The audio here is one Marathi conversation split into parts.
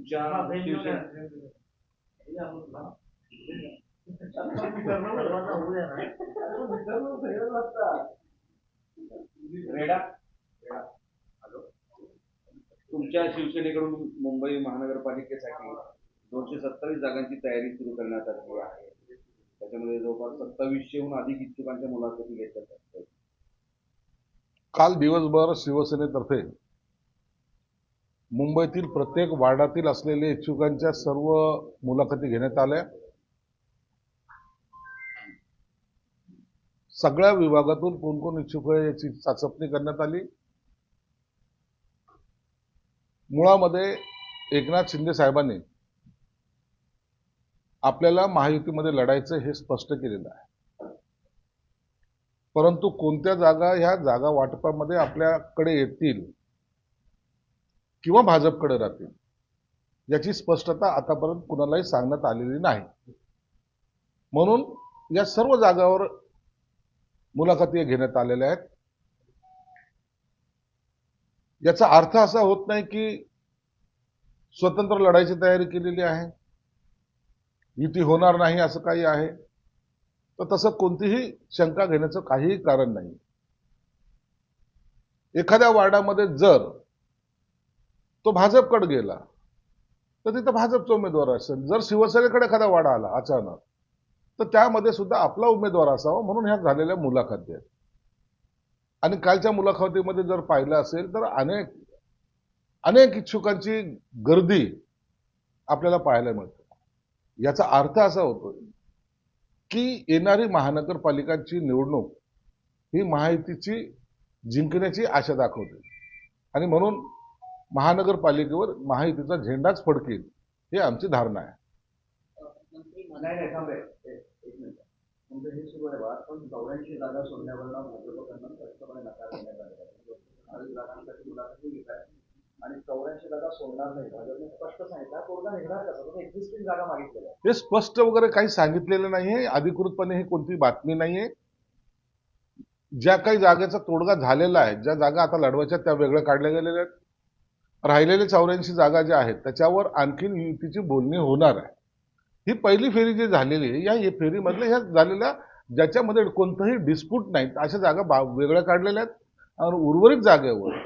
तुमच्या रेडा तुमच्या शिवसेनेकडून मुंबई महानगरपालिकेसाठी 227 जागांची तयारी सुरू करण्यात आली आहे. त्याच्यामध्ये जवळपास 2700हून अधिक इच्छुकांच्या मुलाखती घेतल्या जातात. काल दिवसभर शिवसेनेतर्फे मुंबईतील प्रत्येक वार्डातील असलेले इच्छुकांच्या सर्व मुलाखती घेण्यात आल्या. सगळ्या विभागातून कोण कोण इच्छुक आहे याची चाचपणी करण्यात आली. मुळामध्ये एकनाथ शिंदे साहेबांनी आपल्याला महायुतीमध्ये लढायचं हे स्पष्ट केलेलं आहे, परंतु कोणत्या जागा ह्या जागा वाटपामध्ये आपल्याकडे येतील किंवा भाजपकडे राहतील याची स्पष्टता आतापर्यंत कुणालाही सांगण्यात आलेली नाही. म्हणून या सर्व जागावर मुलाखती घेण्यात आलेल्या आहेत. याचा अर्थ असा होत नाही की स्वतंत्र लढाईची तयारी केलेली आहे, युती होणार नाही असं काही आहे, तर तसं कोणतीही शंका घेण्याचं काहीही कारण नाही. एखाद्या वार्डामध्ये जर तो भाजपकडे गेला तर तिथं भाजपचा उमेदवार असेल. जर शिवसेनेकडे एखादा वार्ड आला अचानक तर त्यामध्ये सुद्धा आपला उमेदवार असावा, म्हणून ह्या झालेल्या मुलाखती आहेत. आणि कालच्या मुलाखतीमध्ये जर पाहिलं असेल तर अनेक इच्छुकांची गर्दी आपल्याला पाहायला मिळते. याचा अर्थ असा होतो की येणारी महानगरपालिकांची निवडणूक ही महायुतीची जिंकण्याची आशा दाखवते आणि म्हणून महानगरपालिकेवर महायुतीचा झेंडाच फडकेल ही आमची धारणा आहे. हे सुरू आहे पण 84 जागा सोडण्यावर भाजपकडून स्पष्टपणे नकार देण्यात आलेला आहे. जागांसाठी मुलाखती घेत आहे आणि 84 जागा सोडणार नाही भाजपने स्पष्ट सांगितलं. तोडगा निघणार कसा? एक्झिस्टिंग जागा मागितलेल्या हे स्पष्ट वगैरे काही सांगितलेलं नाहीये, अधिकृतपणे ही कोणती बातमी नाहीये. ज्या काही जागेचा तोडगा झालेला आहे, ज्या जागा आता लढवायच्या त्या वेगळ्या काढल्या गेलेल्या आहेत. राहिलेले 84 जागा ज्या आहेत त्याच्यावर आणखीन युतीची बोलणी होणार आहे. ही पहिली फेरी जी झालेली आहे या फेरीमधल्या ह्या झालेल्या ज्याच्यामध्ये कोणतंही डिस्प्यूट नाही अशा जागा वेगळ्या काढलेल्या आहेत आणि उर्वरित जागेवर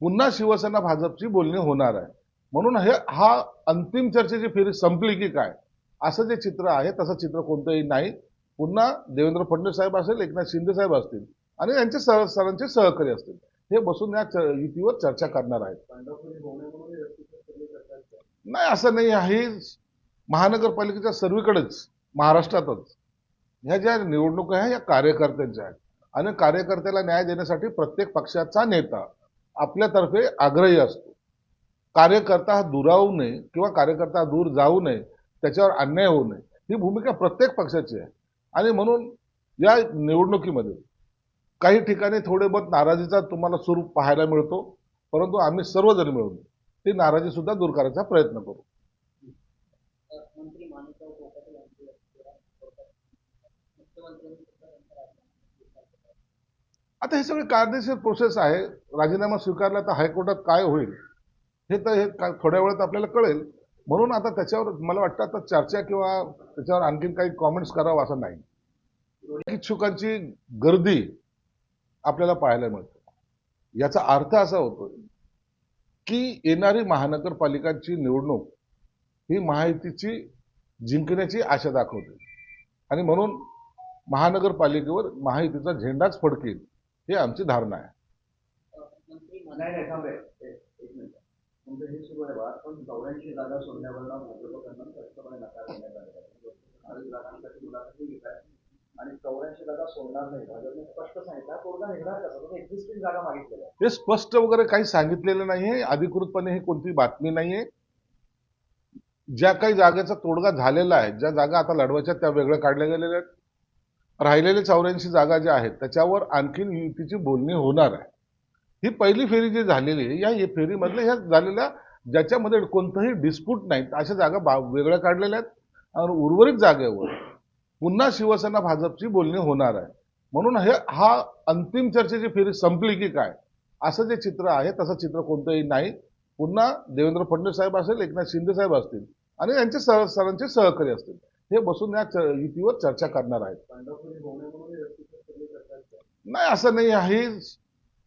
पुन्हा शिवसेना भाजपची बोलणी होणार आहे. म्हणून हा अंतिम चर्चेची फेरी संपली की काय असं जे चित्र आहे तसं चित्र कोणतंही नाही. पुन्हा देवेंद्र फडणवीस साहेब असेल, एकनाथ शिंदे साहेब असतील आणि यांचे सरांचे सहकारी असतील, हे बसून या युतीवर चर्चा करणार आहेत. नाही असं नाही आहे. महानगरपालिकेच्या सर्वीकडेच महाराष्ट्रातच ह्या ज्या निवडणुका आहेत या कार्यकर्त्यांच्या आहेत आणि कार्यकर्त्याला न्याय देण्यासाठी प्रत्येक पक्षाचा नेता आपल्यातर्फे आग्रही असतो. कार्यकर्ता हा दुरावू नये किंवा कार्यकर्ता दूर जाऊ नये, त्याच्यावर अन्याय होऊ नये ही भूमिका प्रत्येक पक्षाची आहे. आणि म्हणून या निवडणुकीमध्ये काही ठिकाणी थोडे बहुत नाराजीचा तुम्हाला स्वरूप पाहायला मिळतो, परंतु आम्ही सर्वजण मिळून ती नाराजी सुद्धा दूर करायचा प्रयत्न करू. आता हे सगळे कायदेशीर प्रोसेस आहे. राजीनामा स्वीकारला तर हायकोर्टात काय होईल हे थोड्या वेळात आपल्याला कळेल. म्हणून आता त्याच्यावर मला वाटतं आता चर्चा किंवा त्याच्यावर आणखीन काही कॉमेंट्स करावं असं नाही. इच्छुकांची गर्दी आपल्याला पाहायला मिळते. याचा अर्थ असा होतो की येणारी महानगरपालिकांची निवडणूक ही महायुतीची जिंकण्याची आशा दाखवते आणि म्हणून महानगरपालिकेवर महायुतीचा झेंडाच फडकेल ही आमची धारणा आहे. हे सुरू आहे पण 84 जागा सोडण्यावर भाजपकडून स्पष्टपणे नकार देण्यात आलेला आहे. जागांसाठी मुलाखती घेत आहे आणि 84 जागा सोडणार नाही भाजपने स्पष्ट सांगितलं. तोडगा निघणार कसा? एक्झिस्टिंग जागा मागितलेल्या आहेत. हे स्पष्ट वगैरे काही सांगितलेलं नाहीये, अधिकृतपणे ही कोणती बातमी नाहीये. ज्या काही जागेचा तोडगा झालेला आहे, ज्या जागा आता लढवायच्या त्या वेगळ्या काढल्या गेलेल्या आहेत. राहिलेले 84 जागा ज्या आहेत त्याच्यावर आणखीन युतीची बोलणी होणार आहे. ही पहिली फेरी जी झालेली आहे या फेरीमधल्या ह्या झालेल्या ज्याच्यामध्ये कोणतंही डिस्प्यूट नाही अशा जागा वेगळ्या काढलेल्या आहेत आणि उर्वरित जागेवर पुन्हा शिवसेना भाजपची बोलणी होणार आहे. म्हणून हा अंतिम चर्चेची फेरी संपली की काय असं जे चित्र आहे तसं चित्र कोणतंही नाही. पुन्हा देवेंद्र फडणवीस साहेब असेल, एकनाथ शिंदे साहेब असतील आणि यांचे सरांचे सहकारी असतील, हे बसून या युतीवर चर्चा करणार आहेत. बंडखोरी होणे म्हणून व्यक्तीचं सगळे करतात. नाही, असं नाही आहे.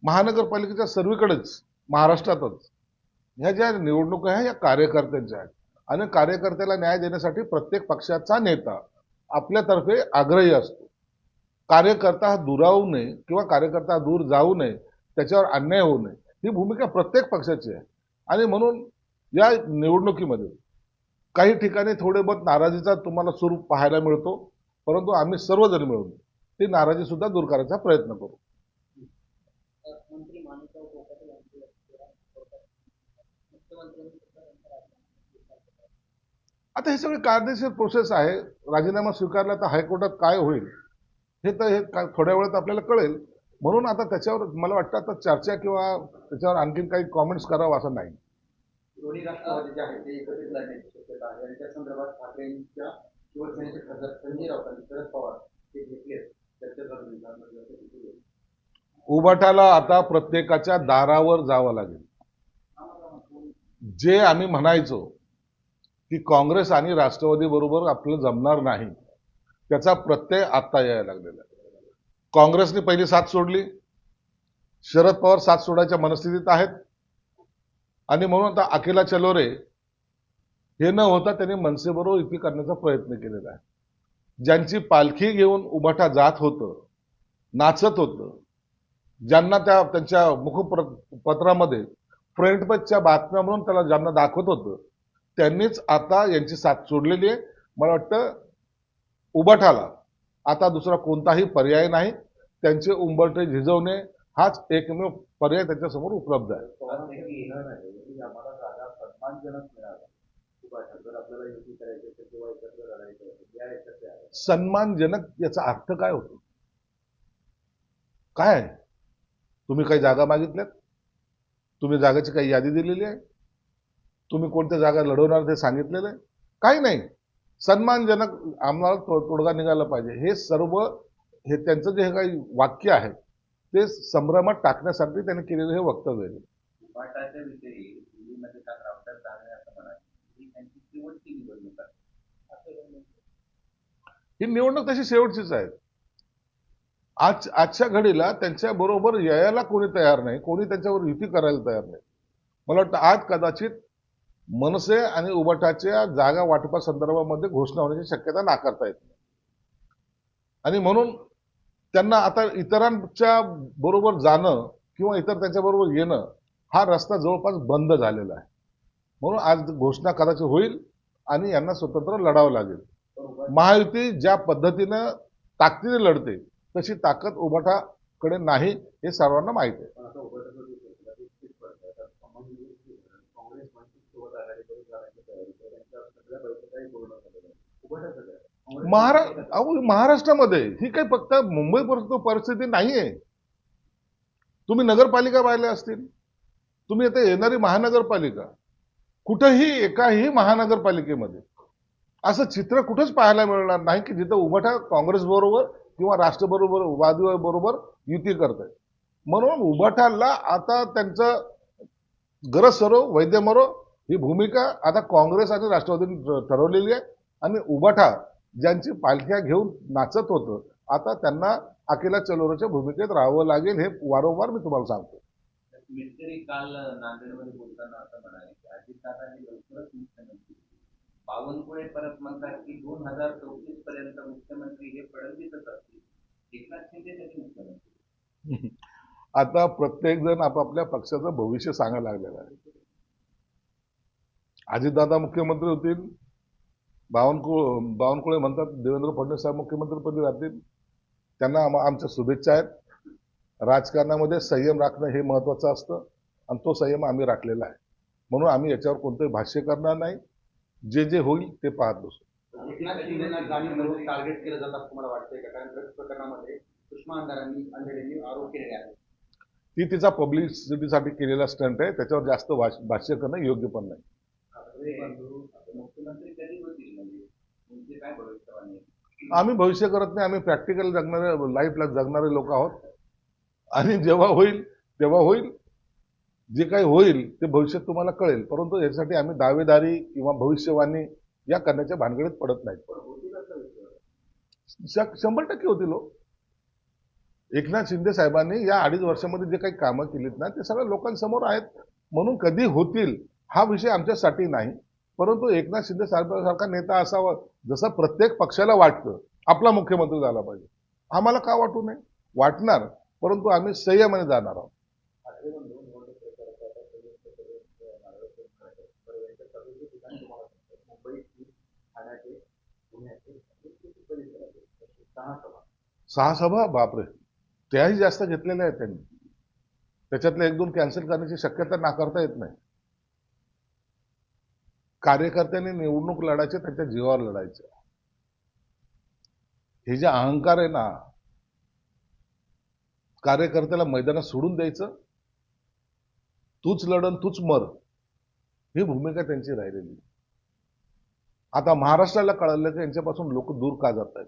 महानगरपालिकेच्या सर्वीकडेच महाराष्ट्रातच ह्या ज्या निवडणुका आहेत, या कार्यकर्त्यांच्या आहेत आणि कार्यकर्त्याला न्याय देण्यासाठी प्रत्येक पक्षाचा नेता आपल्यातर्फे आग्रही असतो. कार्यकर्ता हा दुरावू नये किंवा कार्यकर्ता हा दूर जाऊ नये, त्याच्यावर अन्याय होऊ नये, ही भूमिका प्रत्येक पक्षाची आहे. आणि म्हणून या निवडणुकीमध्ये काही ठिकाणी थोडे बहुत नाराजीचा तुम्हाला स्वरूप पाहायला मिळतो, परंतु आम्ही सर्वजण मिळून ती नाराजी सुद्धा दूर करायचा प्रयत्न करू. आता हे सगळे कायदेशीर प्रोसेस आहे. राजीनामा स्वीकारला तर हायकोर्टात काय होईल हे तर थोड्या वेळात आपल्याला कळेल. म्हणून आता त्याच्यावर मला वाटतं आता चर्चा किंवा त्याच्यावर आणखीन काही कॉमेंट्स करावं असं नाही. दोन्ही राष्ट्रवादी जे आहेत ते एकत्रित लढण्याची शक्यता आहे आणि त्या संदर्भात ठाकरेंच्या शिवसेनेचे खासदार संजय राऊत आणि शरद पवार ते घेतले चर्चा चालू. उबाटाला आता प्रत्येकाच्या दारावर जावं लागेल. जे आम्ही म्हणायचो की काँग्रेस आणि राष्ट्रवादी बरोबर आपलं जमणार नाही, त्याचा प्रत्यय आता यायला लागलेला आहे. काँग्रेसने पहिली साथ सोडली, शरद पवार साथ सोडायच्या मनस्थितीत आहेत आणि म्हणून आता अखिला चलोरे हे न होता त्यांनी मनसेबरोबर युती करण्याचा प्रयत्न केलेला आहे. ज्यांची पालखी घेऊन उबाटा जात होतं, नाचत होतं, ज्यांना त्यांच्या मुखपत्रामध्ये फ्रंट पेजच्या बातम्या म्हणून त्याला ज्यांना दाखवत होतं, त्यांनीच आता यांची साथ सोडलेली आहे. मला वाटतं उबाटाला आता दुसरा कोणताही पर्याय नाही. त्यांचे उंबरठे झिजवणे हाच एकमेव पर्याय त्यांच्यासमोर उपलब्ध आहे. आम्हाला जागा सन्मानजनक मिळाला. जर आपल्याला युती करायची असेल किंवा एकत्र लढायचं या याच्यात आहे. सन्मानजनक याचा अर्थ काय होतो? काय आहे? तुम्ही काही जागा मागितल्यात? तुम्ही जागाची काही यादी दिलेली आहे? तुम्ही कोणत्या जागा लढवणार ते सांगितलेलं आहे? काही नाही. सन्मानजनक आम्हाला तोडगा निघाला पाहिजे, हे सर्व हे त्यांचं जे काही वाक्य आहे ते संभ्रमात टाकण्यासाठी त्यांनी केलेलं हे वक्तव्य आहे. उबाटाच्या विषयी दिल्लीमध्ये काल रावसाहेब दानवे असं म्हणाले ही त्यांची शेवटची निवडणूक आहे. ही निवडणूक तशी शेवटचीच आहे. आजच्या घडीला त्यांच्या बरोबर यायला कोणी तयार नाही, कोणी त्यांच्यावर युती करायला तयार नाही. मला वाटतं आज कदाचित मनसे आणि उबाटाच्या जागा वाटपा संदर्भामध्ये घोषणा होण्याची शक्यता नाकारता येत नाही. आणि म्हणून त्यांना आता इतरांच्या बरोबर जाणं किंवा इतर त्यांच्या बरोबर येणं हा रस्ता जवळपास बंद झालेला आहे. म्हणून आज घोषणा करायची होईल आणि यांना स्वतंत्र लढावं लागेल. महायुती ज्या पद्धतीनं ताकदीने लढते तशी ताकद उबाटाकडे नाही, हे सर्वांना माहिती आहे. महाराष्ट्रामध्ये ही काही फक्त मुंबई परिस्थिती नाहीये. तुम्ही नगरपालिका पाहिल्या असतील, तुम्ही आता येणारी महानगरपालिका, कुठेही एकाही महानगरपालिकेमध्ये असं चित्र कुठंच पाहायला मिळणार नाही की जिथं उबाटा काँग्रेस बरोबर किंवा राष्ट्रवादी बरोबर युती करत आहे. म्हणून उबाटाला आता त्यांचं गरज सरो वैद्य मरो ही भूमिका आता काँग्रेस आणि राष्ट्रवादीने ठरवलेली आहे. आणि उबाटा ज्यांची पालख्या घेऊन नाचत होतं, आता त्यांना अकेला चलोराच्या भूमिकेत राहावं लागेल, हे वारंवार मी तुम्हाला सांगतो. मिस्त्री काल नांदेडमध्ये बोलताना असं म्हणाले की अजितदादा हे लवकरच मुख्यमंत्री. बावनकुळे परत म्हणतात की 2034 पर्यंत मुख्यमंत्री हे फडणवीसच असतील, एकनाथ शिंदे त्याचे मुख्यमंत्री. आता प्रत्येक जण आपापल्या पक्षाचं भविष्य सांगायला लागलेलं आहे. अजितदादा मुख्यमंत्री होतील, बावनकुळे म्हणतात देवेंद्र फडणवीस साहेब मुख्यमंत्रीपदी राहतील. त्यांना आमच्या शुभेच्छा आहेत. राजकारणामध्ये संयम राखणं हे महत्वाचं असतं आणि तो संयम आम्ही राखलेला आहे. म्हणून आम्ही याच्यावर कोणतंही भाष्य करणार नाही. जे जे होईल ते पाहत बसू. एकनाथ शिंदेना जाणीव म्हणून टार्गेट केलं जातं असं मला वाटतंय का? कारण ड्रग्ज प्रकरणामध्ये सुषमा अंधारेंनी आरोप केलेले आहेत. ती तिचा पब्लिसिटीसाठी केलेला स्टंट आहे, त्याच्यावर जास्त भाष्य करणं योग्य पण नाही. मुख्यमंत्री कधी होतील म्हणजे काय भविष्यवाणी? आम्ही भविष्य करत नाही. आम्ही प्रॅक्टिकल जगणारे, लाईफला जगणारे लोक आहोत आणि जेव्हा होईल तेव्हा होईल. जे काही होईल ते भविष्यात तुम्हाला कळेल, परंतु यासाठी आम्ही दावेदारी किंवा भविष्यवाणी या करण्याच्या भानगडीत पडत नाही. पण होतील असा विश्वास. 100% होतील हो. एकनाथ शिंदे साहेबांनी या 2.5 वर्षामध्ये जे काही कामं केलीत ना ते सगळं लोकांसमोर आहेत. म्हणून कधी होतील हा विषय आमच्यासाठी नाही, परंतु एकनाथ शिंदे साहेबांसारखा नेता असावा जसं प्रत्येक पक्षाला वाटतं आपला मुख्यमंत्री झाला पाहिजे. आम्हाला का वाटू नये? वाटणार, परंतु आम्ही संयमाने जाणार आहोत. ठाकरे बंधू निवडणूक प्रचारात आता सगळे नारळाचे परवाच्या सगळे ठिकाणी तुम्हाला सांगतात. मुंबईतील, ठाण्याचे, पुण्याचे, परिसराचे 6 सभा. 6 सभा बापरे, त्याही जास्त घेतलेल्या आहेत त्यांनी. त्याच्यातल्या 1-2 कॅन्सल करण्याची शक्यता नाकारता येत नाही. कार्यकर्त्यांनी निवडणूक लढायचे, त्यांच्या जीवावर लढायचे. हे जे अहंकार आहे ना, कार्यकर्त्याला मैदानात सोडून द्यायचं, तूच लढन तूच मर, ही भूमिका त्यांची राहिलेली. आता महाराष्ट्राला कळलं की यांच्यापासून लोक दूर का जात आहेत.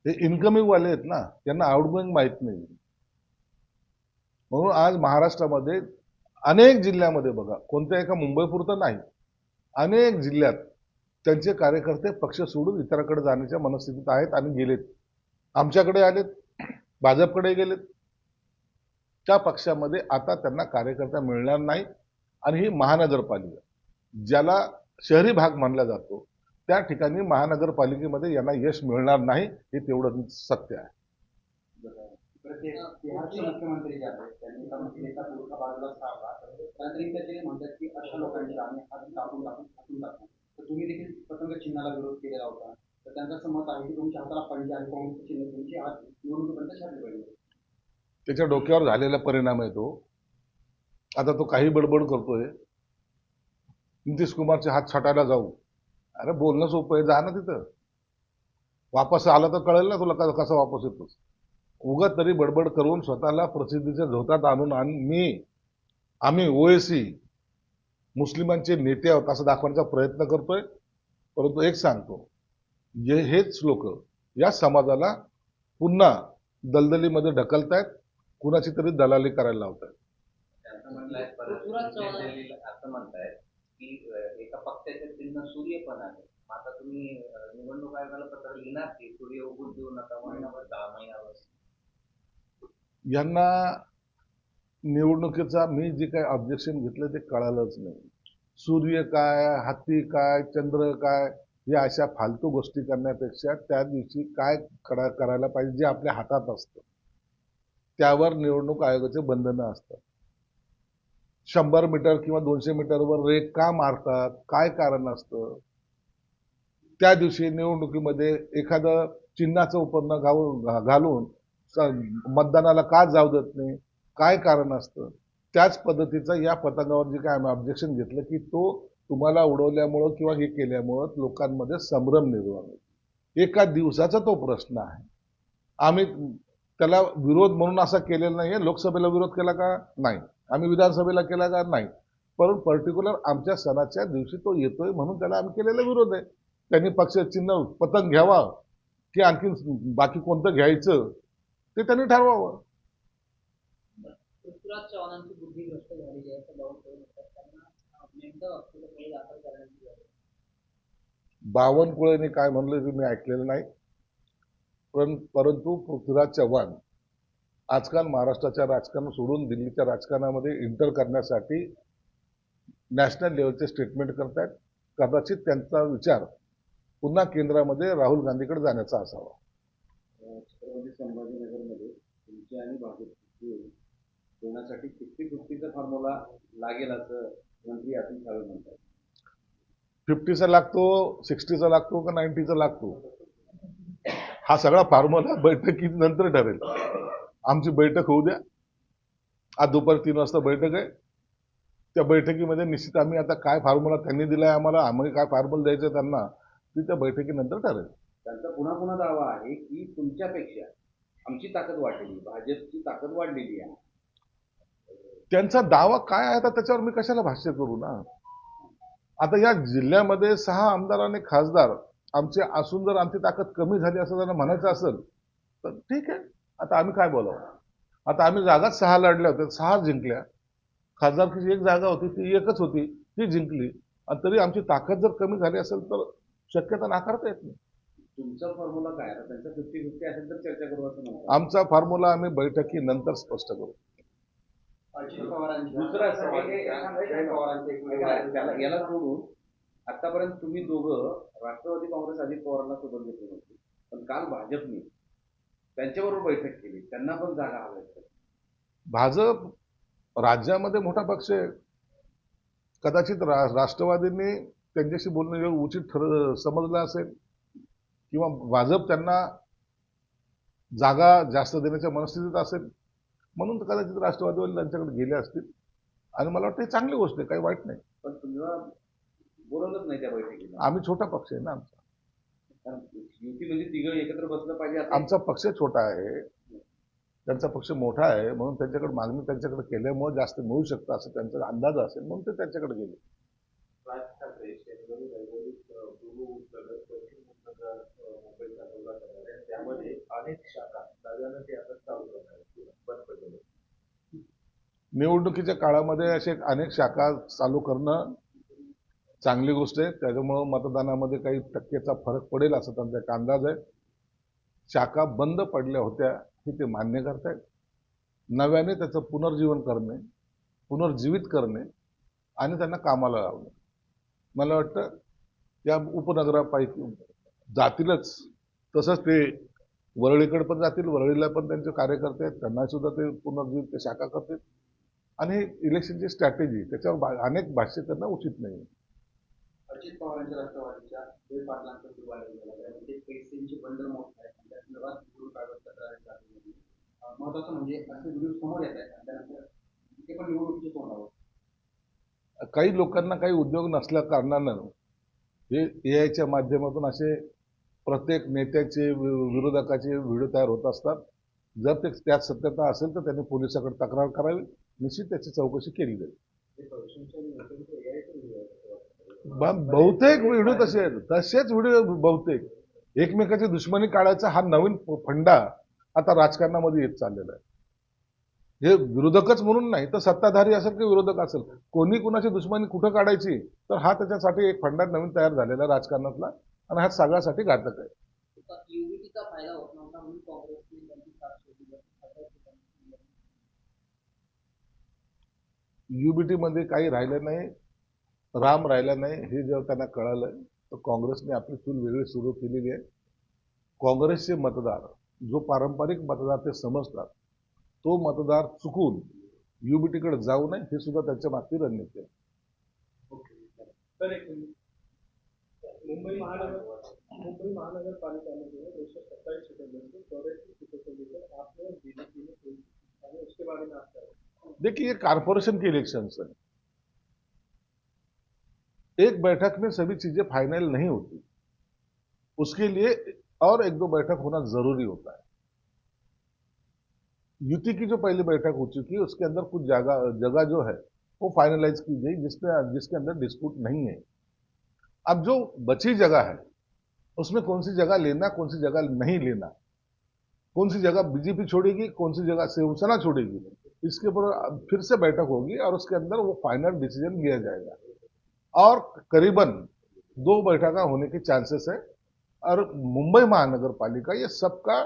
हे इन्कमिंग वाले आहेत ना, त्यांना आउटगोईंग माहित नाही. म्हणून आज महाराष्ट्रामध्ये अनेक जिल्ह्यामध्ये बघा, कोणत्या एका मुंबईपुरतं नाही, अनेक जिल्ह्यात त्यांचे कार्यकर्ते पक्ष सोडून इतरांकडे जाण्याच्या मनस्थितीत आहेत आणि गेलेत. आमच्याकडे आलेत, भाजपकडे गेलेत. त्या पक्षामध्ये आता त्यांना कार्यकर्ता मिळणार नाही. आणि ही महानगरपालिका, ज्याला शहरी भाग मानला जातो, त्या ठिकाणी महानगरपालिकेमध्ये यांना यश मिळणार नाही, हे तेवढं सत्य आहे. बिहारचे मुख्यमंत्री जे आहेत त्यांनी एका महिलेचा पुरखा बाजूला सावला, त्यानंतर ते म्हणतात की अशा लोकांची आम्ही हात कापून टाकू. तर तुम्ही देखील पतंग चिन्हाला विरोध केलेला होता. तर त्यांचं असं मत आहे की तुमच्या हाताला पंजा आणि काँग्रेसचे चिन्ह तुमची हात निवडणुकीपर्यंत छाडले पाहिजे. त्याच्या डोक्यावर झालेला परिणाम आहे तो. आता तो काही बडबड करतोय, नितीश कुमारचे हात छाटायला जाऊ. अरे बोलणं सोपं आहे, जा ना तिथं. वापस आला तर कळेल ना तुला कसं वापस येतोस. उगाच तरी बडबड करून स्वतःला प्रसिद्धीच्या झोतात आणून आम्ही ओएसी मुस्लिमांचे नेते आहोत असं दाखवण्याचा प्रयत्न करतोय. परंतु एक सांगतो, हेच लोक या समाजाला पुन्हा दलदलीमध्ये ढकलतायत, कुणाची तरी दलाली करायला लावतायत. असं म्हणतायत की एका पक्षाचे चिन्ह सूर्य पण आहे. आता तुम्ही निवडणूक आयोगाला पत्र लिहिणार की सूर्य उगून देऊ नका महिनाभर 10 महिन्यावर. यांना निवडणुकीचा मी जे काही ऑब्जेक्शन घेतलं ते कळालंच नाही. सूर्य काय, हत्ती काय, चंद्र काय, या अशा फालतू गोष्टी करण्यापेक्षा त्या दिवशी काय करायला पाहिजे जे आपल्या हातात असतं त्यावर निवडणूक आयोगाचे बंधनं असतात. 100 मीटर किंवा 200 मीटरवर रेग का मारतात, काय कारण असतं. त्या दिवशी निवडणुकीमध्ये एखादं चिन्हाचं उपकरण घालून मतदानाला का जाऊ देत नाही, काय कारण असतं. त्याच पद्धतीचं या पतंगावर जे काय आम्ही ऑब्जेक्शन घेतलं की तो तुम्हाला उडवल्यामुळं किंवा हे केल्यामुळं लोकांमध्ये संभ्रम निर्माण होतो. एका दिवसाचा तो प्रश्न आहे. आम्ही त्याला विरोध म्हणून असा केलेला नाहीये. लोकसभेला विरोध केला का? नाही. आम्ही विधानसभेला केला का? नाही. परंतु पर्टिक्युलर आमच्या सणाच्या दिवशी तो येतोय म्हणून त्याला आम्ही केलेला विरोध आहे. त्यांनी पक्ष चिन्ह पतंग घ्यावा की आणखी बाकी कोणतं घ्यायचं ते त्यांनी ठरवावं. पृथ्वीराज चव्हाणांची बुद्धी भ्रष्ट झालेली आहे असं बावनकुळे म्हणतात. त्यांना नेमकं पुढे दाखल करण्याची गरज. बावनकुळेने काय म्हणलं ते मी ऐकलेलं नाही. परंतु पृथ्वीराज चव्हाण आजकाल महाराष्ट्राच्या राजकारण सोडून दिल्लीच्या राजकारणामध्ये इंटर करण्यासाठी नॅशनल लेवलचे स्टेटमेंट करतायत. कदाचित त्यांचा विचार पुन्हा केंद्रामध्ये राहुल गांधीकडे जाण्याचा असावा. छत्रपती संभाजीनगरमध्ये तुमची आणि भाजपची होण्यासाठी 50-50चा फॉर्म्युला लागेल असं मंत्री अतुल सावे म्हणतात. 50चा लागतो, 60चा लागतो का 90चा लागतो, हा सगळा फॉर्म्युला बैठकीनंतर ठरेल. आमची बैठक होऊ द्या. आज दुपारी 3 वाजता बैठक आहे. त्या बैठकीमध्ये निश्चित आम्ही आता काय फॉर्म्युला त्यांनी दिलाय आम्हाला, आम्ही काय फॉर्म्युला द्यायचं त्यांना, ती त्या बैठकीनंतर ठरेल. त्यांचा पुन्हा दावा आहे की तुमच्यापेक्षा आमची ताकद वाढलेली, भाजपची ताकद वाढलेली आहे. त्यांचा दावा काय आहे आता त्याच्यावर मी कशाला भाष्य करू ना. आता या जिल्ह्यामध्ये 6 आमदार आणि खासदार आमचे असून जर आमची ताकद कमी झाली असं त्यांना म्हणायचं असेल तर ठीक आहे, आता आम्ही काय बोलावं. आता आम्ही जागाच 6 लढल्या होत्या, 6 जिंकल्या. खासदारकीची एक जागा होती, ती एकच होती, ती जिंकली. आणि तरी आमची ताकद जर कमी झाली असेल तर शक्यता नाकारता येत नाही. तुमचा फॉर्म्युला काय आता त्यांचा 50-50 असेल तर चर्चा करू असं म्हणतात. आमचा फॉर्म्युला आम्ही बैठकीनंतर स्पष्ट करू. अजित पवारांची दुसरं असं याला सोडून आतापर्यंत तुम्ही दोघं राष्ट्रवादी काँग्रेस अजित पवारांना सोबत घेतली नव्हती, पण काल भाजपने त्यांच्याबरोबर बैठक केली, त्यांना पण जागा हव्या. भाजप राज्यामध्ये मोठा पक्ष आहे. कदाचित राष्ट्रवादींनी त्यांच्याशी बोलणं योग्य उचित समजलं असेल किंवा भाजप त्यांना जागा जास्त देण्याच्या मनस्थितीत असेल, म्हणून कदाचित राष्ट्रवादीवाले त्यांच्याकडे गेले असतील. आणि मला वाटतं ही चांगली गोष्ट आहे, काही वाईट नाही. पण तुम्हाला बोलवलंच नाही त्या बैठकीला. आम्ही छोटा पक्ष आहे ना आमचा. युती म्हणजे तिघं एकत्र बसलं पाहिजे. आमचा पक्ष छोटा आहे, त्यांचा पक्ष मोठा आहे, म्हणून त्यांच्याकडे मागणी त्यांच्याकडे केल्यामुळे जास्त मिळू शकतं असं त्यांचा अंदाज असेल, म्हणून ते त्यांच्याकडे गेले. राज ठाकरे शनिवारी रविवारी पूर्व उत्तर पश्चिम उपनगर मुंबईचा दौरा करणार आहे. त्यामध्ये अनेक शाखा नव्यानं ते आता चालू करणार आहेत, बंद पडलेले. निवडणुकीच्या काळामध्ये असे अनेक शाखा चालू करणं चांगली गोष्ट आहे. त्याच्यामुळं मतदानामध्ये काही टक्केचा फरक पडेल असं त्यांचा एक अंदाज आहे. शाखा बंद पडल्या होत्या हे ते मान्य करतायत. नव्याने त्याचं पुनर्जीवन करणे, पुनर्जीवित करणे आणि त्यांना कामाला लावणे. मला वाटतं या उपनगरापैकी जातीलच. तसंच ते वरळीकडे पण जातील, वरळीला पण त्यांचे कार्यकर्ते आहेत, त्यांना सुद्धा ते पुनर्जीवित ते शाखा करतील. आणि इलेक्शनची स्ट्रॅटेजी त्याच्यावर अनेक भाष्य करणं उचित नाही. अजित पवारांच्या राष्ट्रवादीच्या वेळ पाटलांचा सुरुवात झाला, त्यामध्ये पैसेंची बंडल मोठं आहे. त्या संदर्भात महत्वाचं म्हणजे असे व्हिडिओ समोर येत आहेत आणि त्यानंतर ते पण निवडणुकीचे तोंडावर. काही लोकांना काही उद्योग नसल्या कारणानं हे एआयच्या माध्यमातून असे प्रत्येक नेत्याचे विरोधकाचे व्हिडिओ तयार होत असतात. जर ते त्यात सत्यता असेल तर त्यांनी पोलिसाकडे तक्रार करावी, निश्चित त्याची चौकशी केली जाईल. बहुतेक व्हिडिओ तसेच व्हिडिओ बहुतेक एकमेकाची दुश्मनी काढायचा हा नवीन फंडा आता राजकारणामध्ये येत चाललेला आहे. हे विरोधकच म्हणून नाही तर सत्ताधारी असेल की विरोधक असेल, कोणी कुणाची दुश्मनी कुठं काढायची तर हा त्याच्यासाठी एक फंडा नवीन तयार झालेला राजकारणातला आणि हा सगळ्यासाठी घातक आहे. युबीटीचा फायदा होत नव्हता म्हणून काँग्रेसने त्यांची साथ सोडली. युबीटी मध्ये काही राहिलं नाही, राम राहिला नाही हे जेव्हा त्यांना कळालं तर काँग्रेसने आपली चूल वेगळी सुरू केलेली आहे. काँग्रेसचे मतदार जो पारंपरिक मतदार ते समजतात तो मतदार चुकून युबीटीकडे जाऊ नये हे सुद्धा त्यांच्या मागची रणनीती आहे. मुंबई महानगरपालिकामध्ये 227 सीटें में से 84 सीटों को लेकर आपने बीजेपी में कोई उसके बारे में आपका देखिए ये कारपोरेशन के इलेक्शन है, एक बैठक में सभी चीजें फाइनल नहीं होती, उसके लिए और एक दो बैठक होना जरूरी होता है. युति की जो पहली बैठक हो चुकी है उसके अंदर कुछ जगह जो है वो फाइनलाइज की गई जिसके अंदर डिस्प्यूट नहीं है. अब जो बची जगह है उसमें कौन सी जगह लेना, कौन सी जगह नहीं लेना, कौन सी जगह बीजेपी छोड़ेगी, कौन सी जगह शिवसेना छोड़ेगी, इसके ऊपर फिर से बैठक होगी और उसके अंदर वो फाइनल डिसीजन लिया जाएगा. और करीबन 2 बैठक होने के चांसेस है. और मुंबई महानगर पालिका ये सबका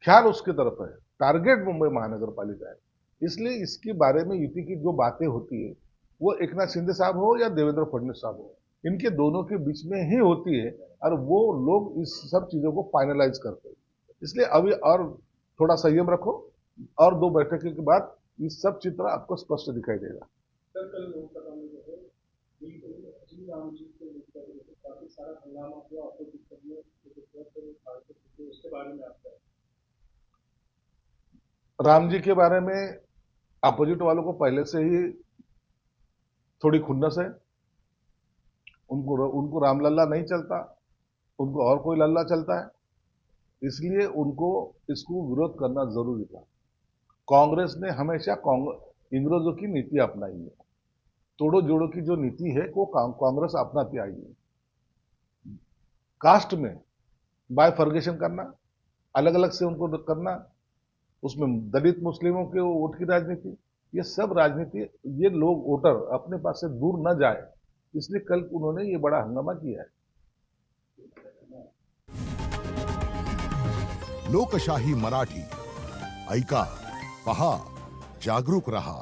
ख्याल उसकी तरफ है, टारगेट मुंबई महानगर पालिका है. इसलिए इसके बारे में युति की जो बातें होती है वो एकनाथ शिंदे साहब हो या देवेंद्र फडणवीस साहब हो, इनके दोनों के बीच में ही होती है और वो लोग इस सब चीजों को फाइनलाइज करते हैं. इसलिए अभी और थोड़ा संयम रखो और 2 बैठकों के बाद ये सब चित्र आपको स्पष्ट दिखाई देगा. सर, कल लोकसभा में जो है अजीत राम जी को लेकर काफी सारा हंगामा हुआ, उसके बारे में आपका राम जी के बारे में अपोजिट वालों को पहले से ही थोड़ी खुन्नस है. उनको रामलल्ला नहीं चलता, उनको और कोई लल्ला चलता है, इसलिए उनको इसको विरोध करना जरूरी था. कांग्रेस ने हमेशा इंग्रजों की नीति अपनाई है. तोड़ो जोड़ो की जो नीति है वो कांग्रेस अपनाती आई है. कास्ट में बायफर्गेशन करना, अलग अलग से उनको करना, उसमें दलित मुस्लिमों के वोट की राजनीति, ये सब राजनीति, ये लोग वोटर अपने पास से दूर न जाए, इसलिए कल उन्होंने ये बड़ा हंगामा किया है। लोकशाही मराठी ऐका, पहा, जागरूक रहा।